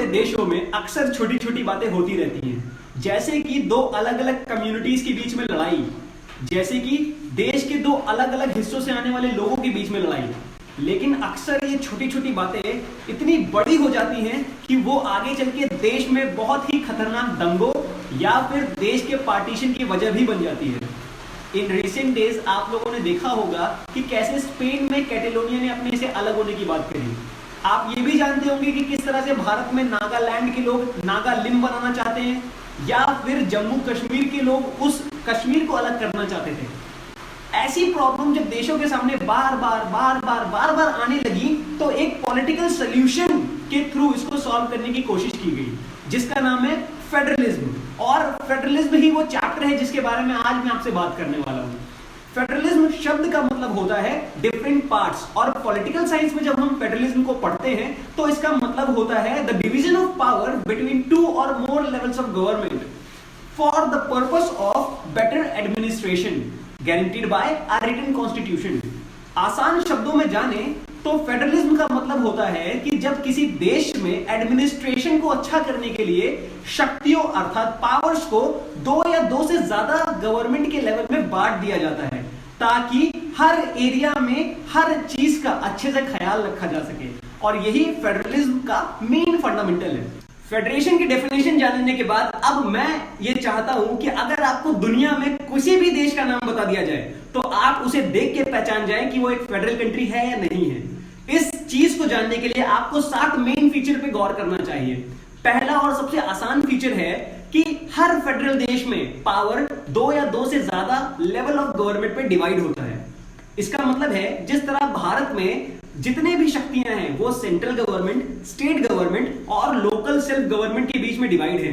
बड़े देशों में अक्सर छोटी छोटी बातें होती रहती हैं, जैसे कि दो अलग अलग कम्युनिटीज के बीच में लड़ाई, जैसे कि देश के दो अलग अलग हिस्सों से आने वाले लोगों के बीच में लड़ाई। लेकिन अक्सर ये छोटी छोटी बातें इतनी बड़ी हो जाती हैं कि वो आगे चल के देश में बहुत ही खतरनाक दंगों या फिर देश के पार्टीशन की वजह भी बन जाती है। इन रिसेंट डेज आप लोगों ने देखा होगा कि कैसे स्पेन में कैटेलोनिया ने अपने से अलग होने की बात करी। आप ये भी जानते होंगे कि किस तरह से भारत में नागालैंड के लोग नागालिम बनाना चाहते हैं, या फिर जम्मू कश्मीर के लोग उस कश्मीर को अलग करना चाहते थे। ऐसी प्रॉब्लम जब देशों के सामने बार बार आने लगी तो एक पॉलिटिकल सॉल्यूशन के थ्रू इसको सॉल्व करने की कोशिश की गई, जिसका नाम है फेडरलिज्म। और फेडरलिज्म ही वो चैप्टर है जिसके बारे में आज मैं आपसे बात करने वाला हूं। फेडरलिज्म शब्द का मतलब होता है डिफरेंट पार्ट्स, और पॉलिटिकल साइंस में जब हम फेडरलिज्म को पढ़ते हैं तो इसका मतलब होता है the division of power between two or more levels of government for the purpose of better administration guaranteed by a written constitution. आसान शब्दों में जाने तो फेडरलिज्म का मतलब होता है कि जब किसी देश में एडमिनिस्ट्रेशन को अच्छा करने के लिए शक्तियों अर्थात पावर्स को दो या दो से ज्यादा गवर्नमेंट के लेवल में बांट दिया जाता है, ताकि हर एरिया में हर चीज का अच्छे से ख्याल रखा जा सके। और यही फेडरलिज्म का मेन फंडामेंटल है। फेडरेशन की डेफिनेशन जानने के बाद अब मैं ये चाहता हूं कि अगर आपको दुनिया में किसी भी देश का नाम बता दिया जाए तो आप उसे देख के पहचान जाएं कि वो एक फेडरल कंट्री है या नहीं है। इस चीज को जानने के लिए आपको 7 मेन फीचर पे गौर करना चाहिए। पहला और सबसे आसान फीचर है कि हर फेडरल देश में पावर 2 या 2 से ज्यादा लेवल ऑफ गवर्नमेंट पे डिवाइड होता है। इसका मतलब है जिस तरह भारत में जितने भी शक्तियां हैं वो सेंट्रल गवर्नमेंट, स्टेट गवर्नमेंट और लोकल सेल्फ गवर्नमेंट के बीच में डिवाइड है,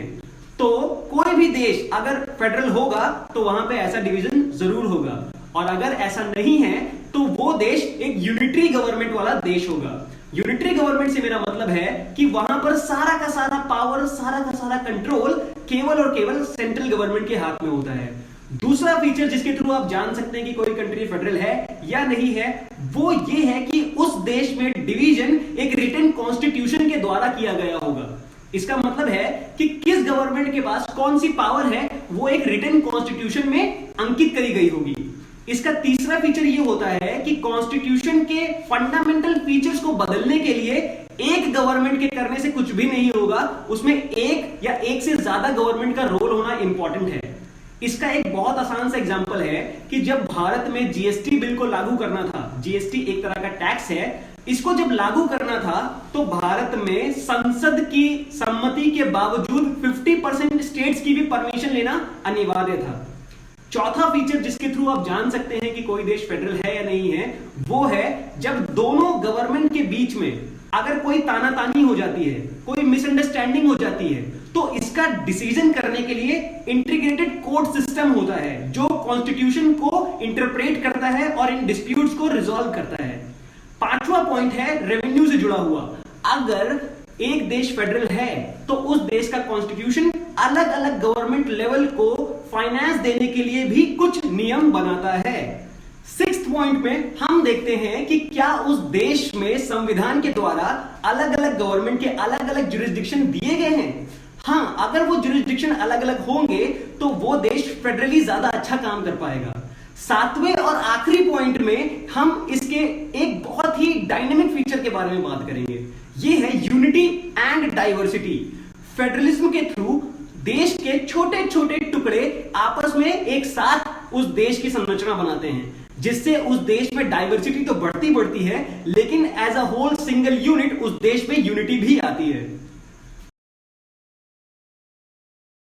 तो कोई भी देश अगर फेडरल होगा तो वहां पे ऐसा डिवीजन जरूर होगा, और अगर ऐसा नहीं है तो वो देश एक यूनिटरी गवर्नमेंट वाला देश होगा। यूनिटरी गवर्नमेंट से मेरा मतलब है कि वहां पर सारा का सारा पावर, सारा का सारा कंट्रोल केवल और केवल सेंट्रल गवर्नमेंट के हाथ में होता है। दूसरा फीचर जिसके थ्रू आप जान सकते हैं कि कोई कंट्री फेडरल है या नहीं है, वो ये है कि उस देश में डिवीजन एक रिटन कॉन्स्टिट्यूशन के द्वारा किया गया होगा। इसका मतलब है कि किस गवर्नमेंट के पास कौन सी पावर है वो एक रिटन कॉन्स्टिट्यूशन में अंकित करी गई होगी। इसका तीसरा फीचर ये होता है कि कॉन्स्टिट्यूशन के फंडामेंटल फीचर्स को बदलने के लिए एक गवर्नमेंट के करने से कुछ भी नहीं होगा, उसमें एक या एक से ज्यादा गवर्नमेंट का रोल होना इंपॉर्टेंट है। इसका एक बहुत आसान सा एग्जांपल है कि जब भारत में जीएसटी बिल को लागू करना था, जीएसटी एक तरह का टैक्स है, इसको जब लागू करना था तो भारत में संसद की सम्मति के बावजूद 50% स्टेट्स की भी परमिशन लेना अनिवार्य था। चौथा फीचर जिसके थ्रू आप जान सकते हैं कि कोई देश फेडरल है या नहीं है, वो है जब दोनों गवर्नमेंट के बीच में अगर कोई तानातानी हो जाती है, कोई मिसअंडरस्टैंडिंग हो जाती है, तो इसका डिसीजन करने के लिए इंटीग्रेटेड कोर्ट सिस्टम होता है जो कॉन्स्टिट्यूशन को इंटरप्रेट करता है और इन डिस्प्यूट्स को रिजॉल्व करता है। पांचवा पॉइंट है रेवेन्यू से जुड़ा हुआ। अगर एक देश फेडरल है तो उस देश का कॉन्स्टिट्यूशन अलग अलग गवर्नमेंट लेवल को फाइनेंस देने के लिए भी कुछ नियम बनाता है। 6th पॉइंट में हम देखते हैं कि क्या उस देश में संविधान के द्वारा अलग अलग गवर्नमेंट के अलग अलग जुरिस्डिक्शन दिए गए हैं। हाँ, अगर वो जुरिस्डिक्शन अलग अलग होंगे तो वो देश फेडरली ज्यादा अच्छा काम कर पाएगा। 7वें और आखिरी पॉइंट में हम इसके एक बहुत ही डायनेमिक फीचर के बारे में बात करेंगे। ये है यूनिटी एंड डाइवर्सिटी। फेडरलिज्म के थ्रू देश के छोटे छोटे टुकड़े आपस में एक साथ उस देश की संरचना बनाते हैं, जिससे उस देश में डाइवर्सिटी तो बढ़ती है, लेकिन as a whole single unit उस देश में यूनिटी भी आती है।